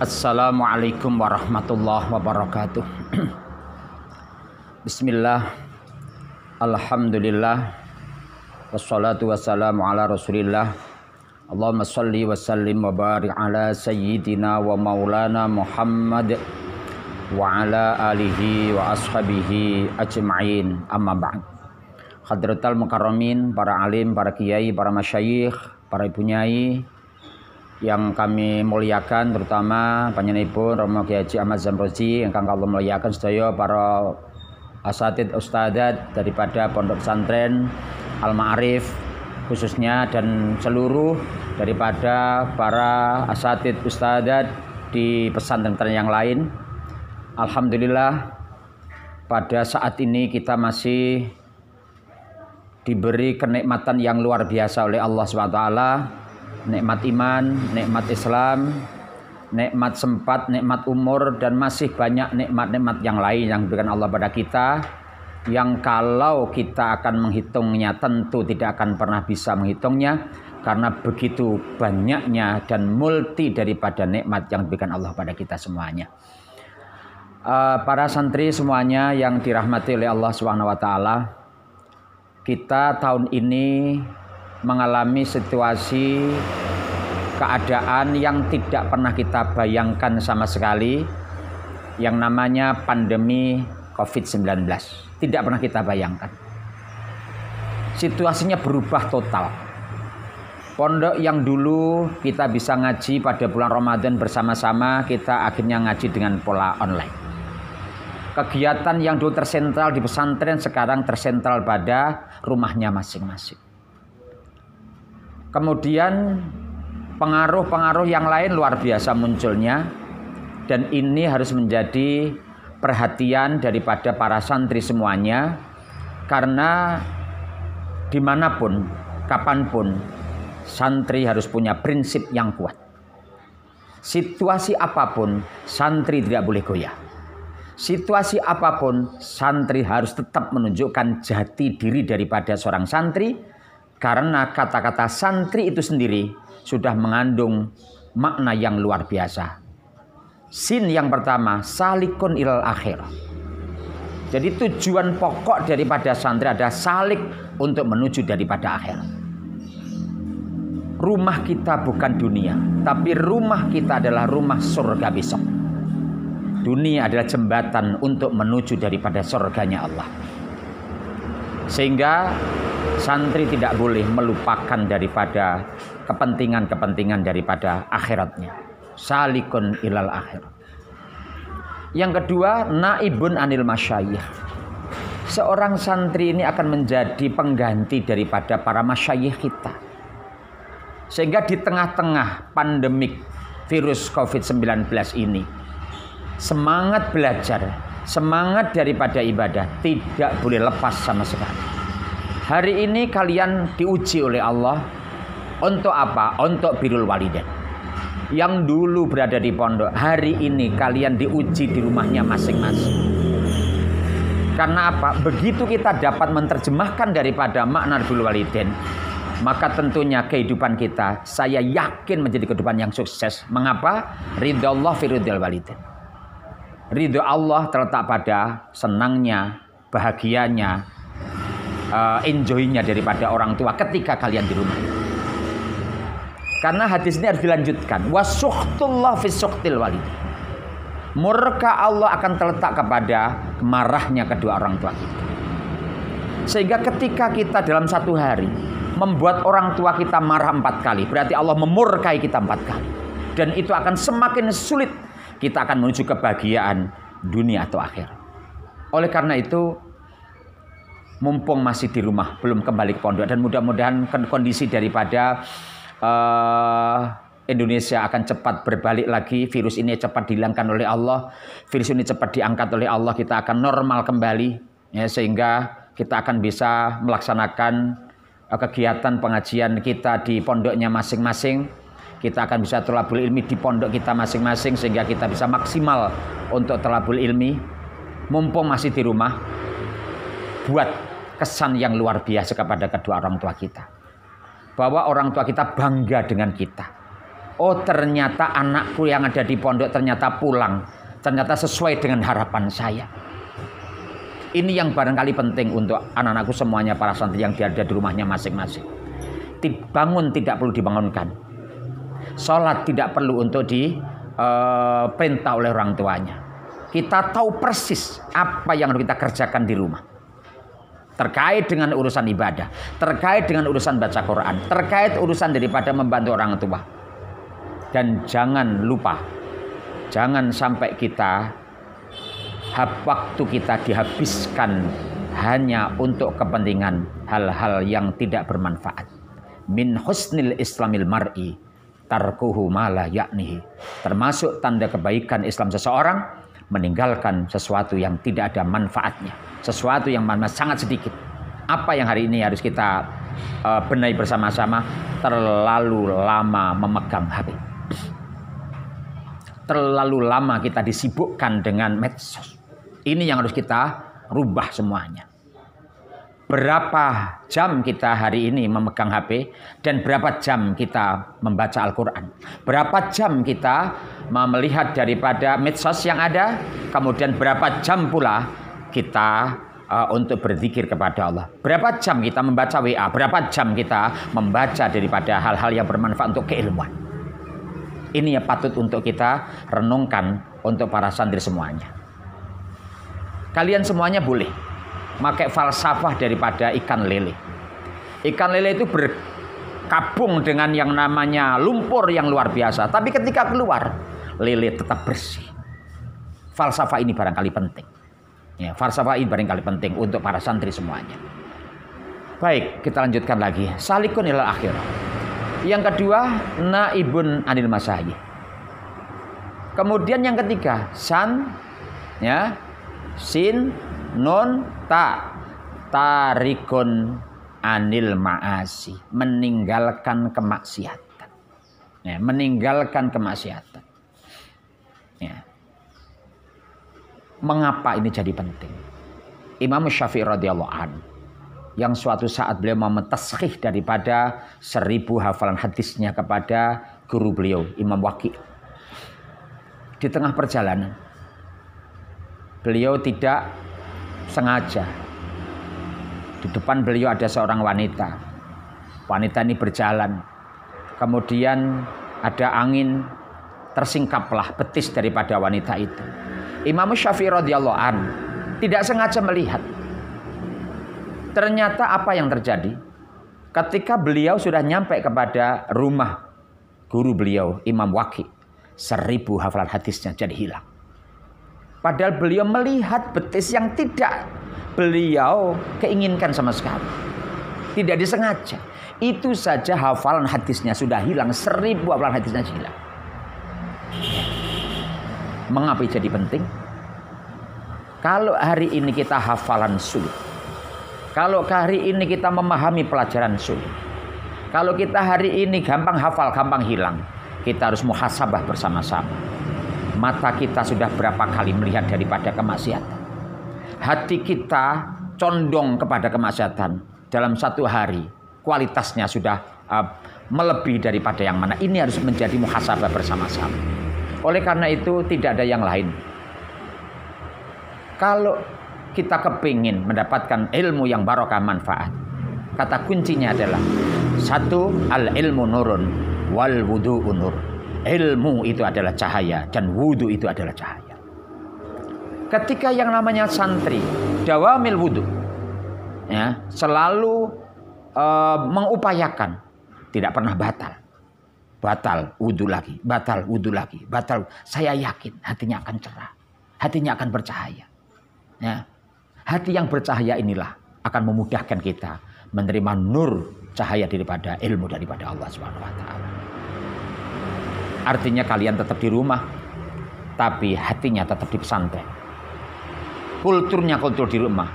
Assalamualaikum warahmatullahi wabarakatuh. Bismillah, alhamdulillah, wassalatu wassalamu ala rasulillah. Allahumma salli wa sallim wa barik ala sayyidina wa maulana Muhammad wa ala alihi wa ashabihi ajma'in, amma ba'd. Hadratal mukarramin, para alim, para kiai, para masyayikh, para ibu nyai yang kami muliakan, terutama panjenenganipun Romo Kiai Haji Ahmad Zamrozi ingkang kula muliakan sedaya para asatid ustadzat daripada pondok pesantren Al Ma'arif khususnya, dan seluruh daripada para asatid ustadzat di pesantren yang lain. Alhamdulillah, pada saat ini kita masih diberi kenikmatan yang luar biasa oleh Allah SWT. Nikmat iman, nikmat Islam, nikmat sempat, nikmat umur, dan masih banyak nikmat-nikmat yang lain yang diberikan Allah pada kita, yang kalau kita akan menghitungnya tentu tidak akan pernah bisa menghitungnya, karena begitu banyaknya dan multi daripada nikmat yang diberikan Allah pada kita semuanya. Para santri semuanya yang dirahmati oleh Allah SWT, kita tahun ini mengalami situasi keadaan yang tidak pernah kita bayangkan sama sekali, yang namanya pandemi COVID-19. Tidak pernah kita bayangkan. Situasinya berubah total. Pondok yang dulu kita bisa ngaji pada bulan Ramadan bersama-sama, kita akhirnya ngaji dengan pola online. Kegiatan yang dulu tersentral di pesantren sekarang tersentral pada rumahnya masing-masing. Kemudian pengaruh-pengaruh yang lain luar biasa munculnya, dan ini harus menjadi perhatian daripada para santri semuanya, karena dimanapun, kapanpun, santri harus punya prinsip yang kuat. Situasi apapun, santri tidak boleh goyah. Situasi apapun, santri harus tetap menunjukkan jati diri daripada seorang santri, karena kata-kata santri itu sendiri sudah mengandung makna yang luar biasa. Sin yang pertama, salikun ilal akhir. Jadi tujuan pokok daripada santri adalah salik untuk menuju daripada akhir. Rumah kita bukan dunia, tapi rumah kita adalah rumah surga besok. Dunia adalah jembatan untuk menuju daripada surganya Allah. Sehingga santri tidak boleh melupakan daripada kepentingan-kepentingan daripada akhiratnya. Salikun ilal akhir. Yang kedua, naibun anil masyayikh. Seorang santri ini akan menjadi pengganti daripada para masyayikh kita. Sehingga di tengah-tengah pandemik virus COVID-19 ini, semangat belajar, semangat daripada ibadah tidak boleh lepas sama sekali. Hari ini kalian diuji oleh Allah untuk apa? Untuk birrul walidain. Yang dulu berada di pondok, hari ini kalian diuji di rumahnya masing-masing. Karena apa? Begitu kita dapat menerjemahkan daripada makna birrul walidain, maka tentunya kehidupan kita, saya yakin menjadi kehidupan yang sukses. Mengapa? Ridha Allah fi ridhal walidain. Ridho Allah terletak pada senangnya, bahagianya, enjoynya daripada orang tua ketika kalian di rumah. Karena hadis ini harus dilanjutkan. Wasuhtullah fi suhtil walid. Murka Allah akan terletak kepada marahnya kedua orang tua kita. Sehingga ketika kita dalam satu hari membuat orang tua kita marah 4 kali, berarti Allah memurkai kita 4 kali. Dan itu akan semakin sulit kita akan menuju kebahagiaan dunia atau akhir. Oleh karena itu, mumpung masih di rumah, belum kembali ke pondok, dan mudah-mudahan kondisi daripada Indonesia akan cepat berbalik lagi, virus ini cepat dihilangkan oleh Allah, virus ini cepat diangkat oleh Allah, kita akan normal kembali, ya, sehingga kita akan bisa melaksanakan kegiatan pengajian kita di pondoknya masing-masing. Kita akan bisa thalabul ilmi di pondok kita masing-masing, sehingga kita bisa maksimal untuk thalabul ilmi. Mumpung masih di rumah, buat kesan yang luar biasa kepada kedua orang tua kita. Bahwa orang tua kita bangga dengan kita. Oh ternyata anakku yang ada di pondok ternyata pulang. Ternyata sesuai dengan harapan saya. Ini yang barangkali penting untuk anak-anakku semuanya, para santri yang ada di rumahnya masing-masing. Bangun tidak perlu dibangunkan. Sholat tidak perlu untuk diperintah oleh orang tuanya. Kita tahu persis apa yang harus kita kerjakan di rumah. Terkait dengan urusan ibadah, terkait dengan urusan baca Quran, terkait urusan daripada membantu orang tua. Dan jangan lupa, jangan sampai waktu kita dihabiskan hanya untuk kepentingan hal-hal yang tidak bermanfaat. Min husnil islamil mar'i tarkuhu ma la ya'nihi. Termasuk tanda kebaikan Islam seseorang meninggalkan sesuatu yang tidak ada manfaatnya, sesuatu yang sangat sedikit. Apa yang hari ini harus kita benahi bersama-sama? Terlalu lama memegang HP. Terlalu lama kita disibukkan dengan medsos. Ini yang harus kita rubah semuanya. Berapa jam kita hari ini memegang HP dan berapa jam kita membaca Al-Quran. Berapa jam kita melihat daripada medsos yang ada. Kemudian berapa jam pula kita untuk berzikir kepada Allah. Berapa jam kita membaca WA. Berapa jam kita membaca daripada hal-hal yang bermanfaat untuk keilmuan. Ini yang patut untuk kita renungkan untuk para santri semuanya. Kalian semuanya boleh pakai falsafah daripada ikan lele. Ikan lele itu berkabung dengan yang namanya lumpur yang luar biasa. Tapi ketika keluar, lele tetap bersih. Falsafah ini barangkali penting. Ya, falsafah ini barangkali penting untuk para santri semuanya. Baik, kita lanjutkan lagi. Salikun ilal akhirah. Yang kedua, naibun anil masayih. Kemudian yang ketiga, san, ya, sin, nun, ta, tarikun anil ma'asi. Meninggalkan kemaksiatan. Ya, meninggalkan kemaksiatan. Ya. Mengapa ini jadi penting? Imam Syafi'i radhiyallahu anhu yang suatu saat beliau memetashih daripada 1000 hafalan hadisnya kepada guru beliau, Imam Waqi'. Di tengah perjalanan, beliau tidak sengaja. Di depan beliau ada seorang wanita. Wanita ini berjalan. Kemudian ada angin, tersingkaplah betis daripada wanita itu. Imam Syafi'i radhiyallahu anhu tidak sengaja melihat. Ternyata apa yang terjadi? Ketika beliau sudah nyampe kepada rumah guru beliau, Imam Waqi', 1000 hafalan hadisnya jadi hilang. Padahal beliau melihat betis yang tidak beliau keinginkan sama sekali. Tidak disengaja. Itu saja hafalan hadisnya sudah hilang. 1000 hafalan hadisnya hilang. Mengapa jadi penting? Kalau hari ini kita hafalan sulit. Kalau hari ini kita memahami pelajaran sulit. Kalau kita hari ini gampang hafal, gampang hilang. Kita harus muhasabah bersama-sama. Mata kita sudah berapa kali melihat daripada kemaksiatan. Hati kita condong kepada kemaksiatan. Dalam satu hari kualitasnya sudah melebihi daripada yang mana. Ini harus menjadi muhasabah bersama-sama. Oleh karena itu tidak ada yang lain. Kalau kita kepingin mendapatkan ilmu yang barokah manfaat, kata kuncinya adalah satu, al ilmu nurun wal wudu'u nur. Ilmu itu adalah cahaya dan wudu itu adalah cahaya. Ketika yang namanya santri dawamil wudu, ya, selalu mengupayakan, tidak pernah batal wudu lagi, batal wudu lagi, batal. Saya yakin hatinya akan cerah, hatinya akan bercahaya. Ya. Hati yang bercahaya inilah akan memudahkan kita menerima nur cahaya daripada ilmu daripada Allah Subhanahu wa taala. Artinya kalian tetap di rumah, tapi hatinya tetap di pesantren. Kulturnya kultur di rumah,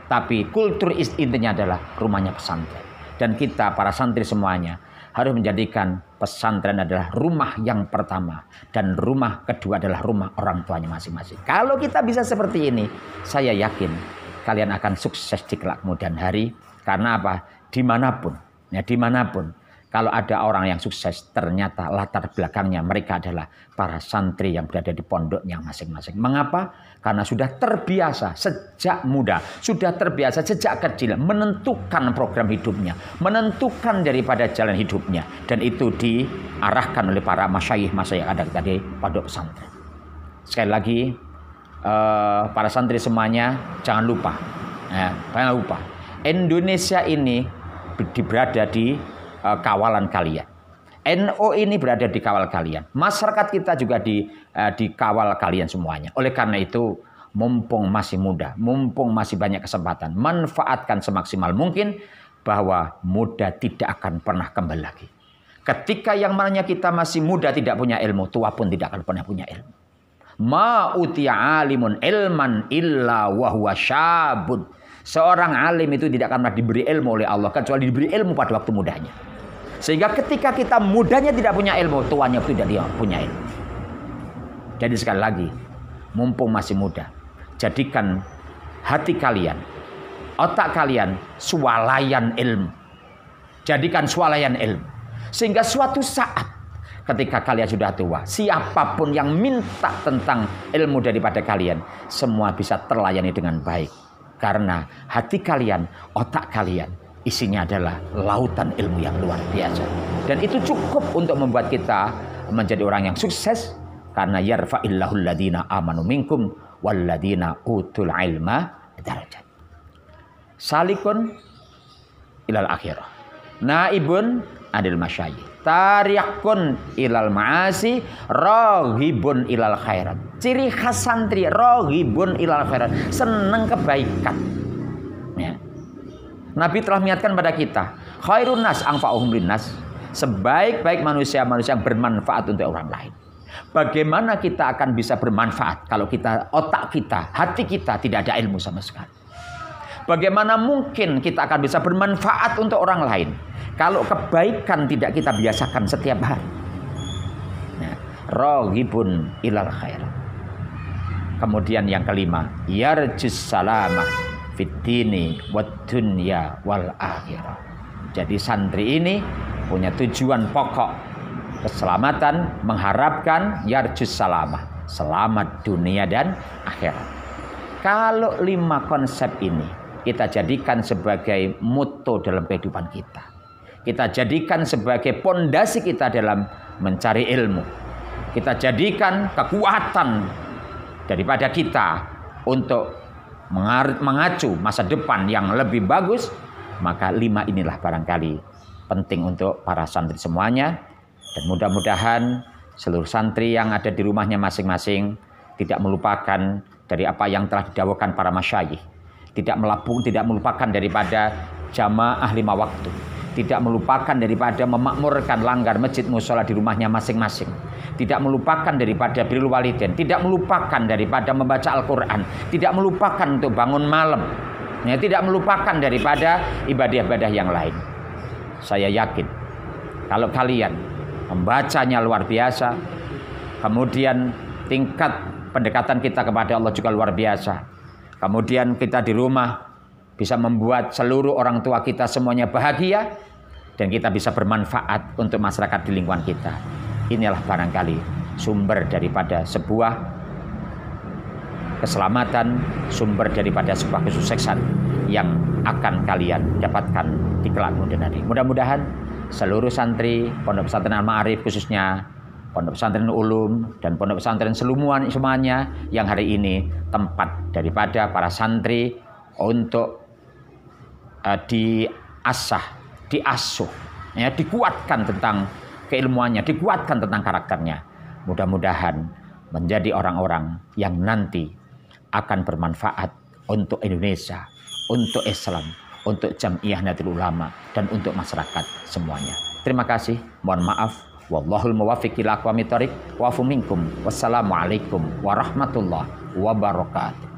tapi kultur intinya adalah rumahnya pesantren. Dan kita para santri semuanya harus menjadikan pesantren adalah rumah yang pertama dan rumah kedua adalah rumah orang tuanya masing-masing. Kalau kita bisa seperti ini, saya yakin kalian akan sukses di kelak kemudian hari. Karena apa? Dimanapun, ya dimanapun Kalau ada orang yang sukses, ternyata latar belakangnya mereka adalah para santri yang berada di pondoknya masing-masing. Mengapa? Karena sudah terbiasa sejak muda, sudah terbiasa sejak kecil menentukan program hidupnya, menentukan daripada jalan hidupnya. Dan itu diarahkan oleh para masyayikh-masyayikh yang ada tadi pondok pesantren. Sekali lagi, para santri semuanya jangan lupa, Indonesia ini berada di kawalan kalian. NU ini berada di kawal kalian. Masyarakat kita juga di kawal kalian semuanya. Oleh karena itu, mumpung masih muda, mumpung masih banyak kesempatan, manfaatkan semaksimal mungkin bahwa muda tidak akan pernah kembali lagi. Ketika yang namanya kita masih muda tidak punya ilmu, tua pun tidak akan pernah punya ilmu. Ma utiya alimun ilman illa wa huwa syabun. Seorang alim itu tidak akan pernah diberi ilmu oleh Allah kecuali diberi ilmu pada waktu mudanya. Sehingga ketika kita mudanya tidak punya ilmu, tuanya tidak punya ilmu. Jadi sekali lagi, mumpung masih muda, jadikan hati kalian, otak kalian swalayan ilmu. Jadikan swalayan ilmu. Sehingga suatu saat ketika kalian sudah tua, siapapun yang minta tentang ilmu daripada kalian, semua bisa terlayani dengan baik. Karena hati kalian, otak kalian, isinya adalah lautan ilmu yang luar biasa. Dan itu cukup untuk membuat kita menjadi orang yang sukses. Karena yarfa'illahul ladina amanu minkum walladina utul ilma darajat. Salikun ilal akhirah. Naibun adil masyayikh. Tariqun ilal ma'asi, rohibun ilal khairat. Ciri khas santri, rohibun ilal khairat, senang kebaikan. Ya. Nabi telah mengingatkan pada kita, khairun nas anfa'uhum linnas. Sebaik-baik manusia yang bermanfaat untuk orang lain. Bagaimana kita akan bisa bermanfaat kalau otak kita, hati kita tidak ada ilmu sama sekali? Bagaimana mungkin kita akan bisa bermanfaat untuk orang lain kalau kebaikan tidak kita biasakan setiap hari? Rohibun ilal khair. Kemudian yang kelima, yarjus salamah fid dini wad dunya wal akhirah. Jadi santri ini punya tujuan pokok keselamatan, mengharapkan yarjus salamah, selamat dunia dan akhirat. Kalau 5 konsep ini kita jadikan sebagai moto dalam kehidupan kita, kita jadikan sebagai pondasi kita dalam mencari ilmu, kita jadikan kekuatan daripada kita untuk mengacu masa depan yang lebih bagus, maka 5 inilah barangkali penting untuk para santri semuanya. Dan mudah-mudahan seluruh santri yang ada di rumahnya masing-masing tidak melupakan dari apa yang telah didawahkan para masyayikh, tidak melupakan daripada jamaah 5 waktu, tidak melupakan daripada memakmurkan langgar masjid mushola di rumahnya masing-masing, tidak melupakan daripada birrul walidain, tidak melupakan daripada membaca Al-Quran, tidak melupakan untuk bangun malam, ya, tidak melupakan daripada ibadah-ibadah yang lain. Saya yakin kalau kalian membacanya luar biasa, kemudian tingkat pendekatan kita kepada Allah juga luar biasa, kemudian kita di rumah bisa membuat seluruh orang tua kita semuanya bahagia, dan kita bisa bermanfaat untuk masyarakat di lingkungan kita. Inilah barangkali sumber daripada sebuah keselamatan, sumber daripada sebuah kesuksesan yang akan kalian dapatkan di kelak kemudian hari. Mudah-mudahan seluruh santri Pondok Pesantren Al-Ma'arif, khususnya Pondok Pesantren Ulum dan Pondok Pesantren semuanya yang hari ini tempat daripada para santri untuk diasah, diasuh, ya, dikuatkan tentang keilmuannya, dikuatkan tentang karakternya. Mudah-mudahan menjadi orang-orang yang nanti akan bermanfaat untuk Indonesia, untuk Islam, untuk Jam'iyah Nahdlatul Ulama, dan untuk masyarakat semuanya. Terima kasih. Mohon maaf. Wallahul muwaffiq ila aqwamit thoriq. Wa'fu minkum. Wassalamualaikum warahmatullahi wabarakatuh.